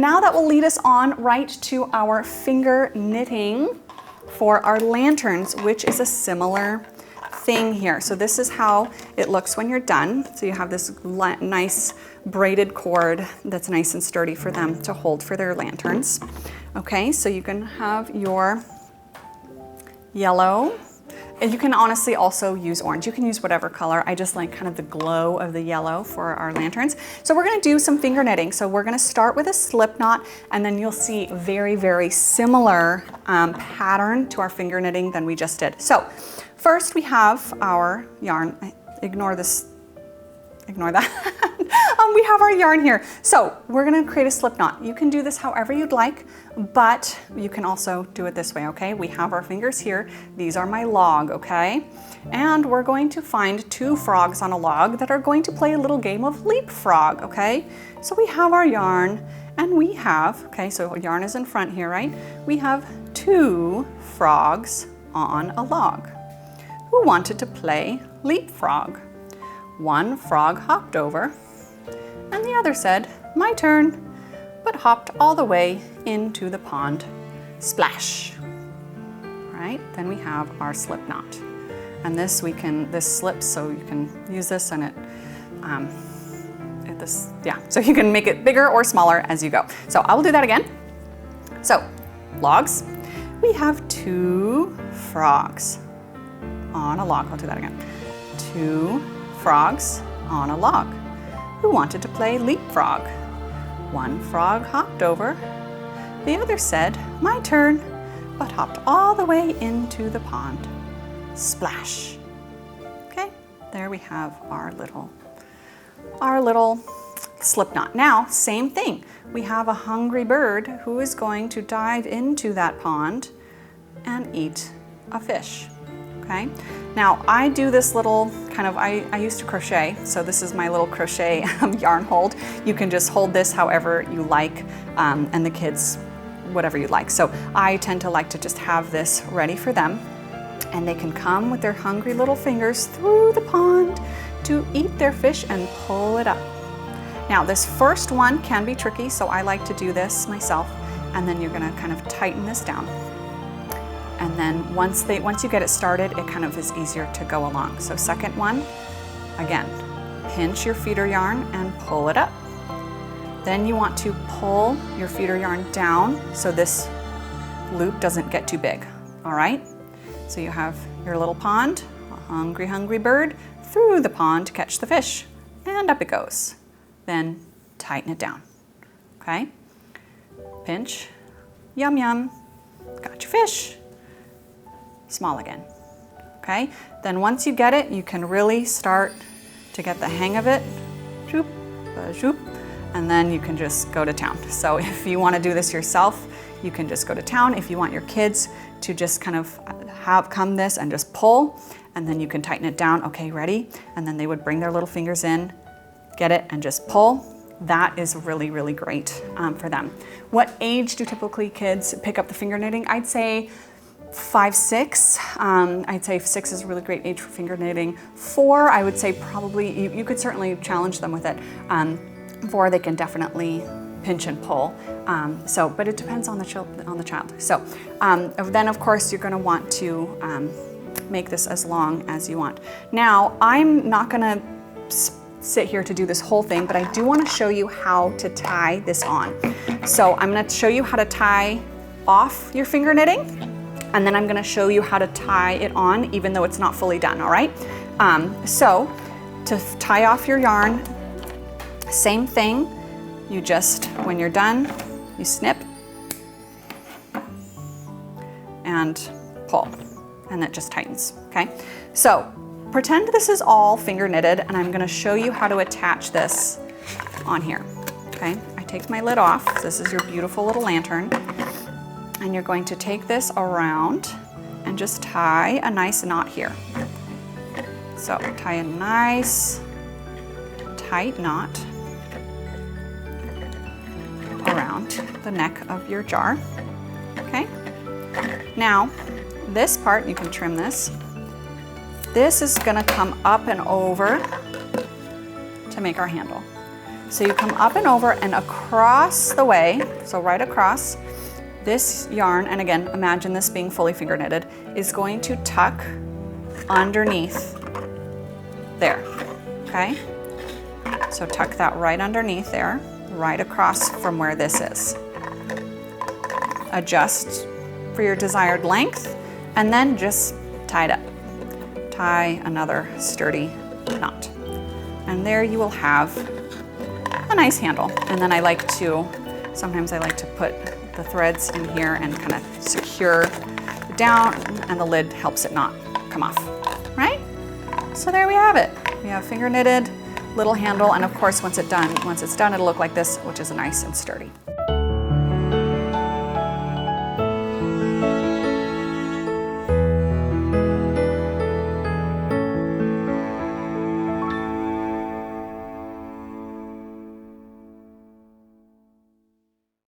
Now that will lead us on right to our finger knitting for our lanterns, which is a similar thing here. So this is how it looks when you're done. So you have this nice braided cord that's nice and sturdy for them to hold for their lanterns. Okay, so you can have your yellow. And you can honestly also use orange. You can use whatever color. I just like kind of the glow of the yellow for our lanterns. So we're gonna do some finger knitting. So we're gonna start with a slip knot, and then you'll see very, very similar pattern to our finger knitting than we just did. So first we have our yarn. Ignore that. We have our yarn here. So we're gonna create a slip knot. You can do this however you'd like, but you can also do it this way, okay? We have our fingers here. These are my log, okay? And we're going to find 2 frogs on a log that are going to play a little game of leapfrog, okay? So we have our yarn, and we have, okay, so yarn is in front here, right? We have 2 frogs on a log who wanted to play leapfrog. One frog hopped over, and the other said, "My turn," but hopped all the way into the pond. Splash. Right? Then we have our slip knot. And this slips, so you can use this, and so you can make it bigger or smaller as you go. So I will do that again. So, logs. We have 2 frogs on a log. I'll do that again. 2 frogs on a log who wanted to play leapfrog. One frog hopped over. The other said, "My turn," but hopped all the way into the pond. Splash. Okay, there we have our little slip knot. Now, same thing. We have a hungry bird who is going to dive into that pond and eat a fish. Okay. Now I do this little kind of, I used to crochet, so this is my little crochet yarn hold. You can just hold this however you like, and the kids, whatever you like. So I tend to like to just have this ready for them, and they can come with their hungry little fingers through the pond to eat their fish and pull it up. Now this first one can be tricky, so I like to do this myself, and then you're gonna kind of tighten this down. And then once you get it started, it kind of is easier to go along. So second one, again, pinch your feeder yarn and pull it up. Then you want to pull your feeder yarn down so this loop doesn't get too big, all right? So you have your little pond, a hungry, hungry bird, through the pond to catch the fish, and up it goes. Then tighten it down, okay? Pinch, yum, yum, got your fish. Small again, okay? Then once you get it, you can really start to get the hang of it, zoop, zoop, and then you can just go to town. So if you want to do this yourself, you can just go to town. If you want your kids to just kind of come this and just pull, and then you can tighten it down. Okay, ready? And then they would bring their little fingers in, get it, and just pull. That is really, really great for them. What age do typically kids pick up the finger knitting? I'd say 5, 6. I'd say 6 is a really great age for finger knitting. 4, I would say probably, you could certainly challenge them with it. 4, they can definitely pinch and pull. But it depends on the child. So then of course you're gonna want to make this as long as you want. Now, I'm not gonna sit here to do this whole thing, but I do wanna show you how to tie this on. So I'm gonna show you how to tie off your finger knitting, and then I'm gonna show you how to tie it on even though it's not fully done, all right? So to tie off your yarn, same thing. You just, when you're done, you snip and pull, and that just tightens, okay? So pretend this is all finger knitted, and I'm gonna show you how to attach this on here, okay? I take my lid off. This is your beautiful little lantern. And you're going to take this around and just tie a nice knot here. So tie a nice tight knot around the neck of your jar, okay? Now, this part, you can trim this. This is gonna come up and over to make our handle. So you come up and over and across the way, so right across, this yarn, and again, imagine this being fully finger knitted, is going to tuck underneath there, okay? So tuck that right underneath there, right across from where this is. Adjust for your desired length, and then just tie it up. Tie another sturdy knot. And there you will have a nice handle. And then sometimes I like to put the threads in here and kind of secure it down, and the lid helps it not come off, right? So there we have it. We have finger knitted, little handle, and of course once it's done, it'll look like this, which is nice and sturdy.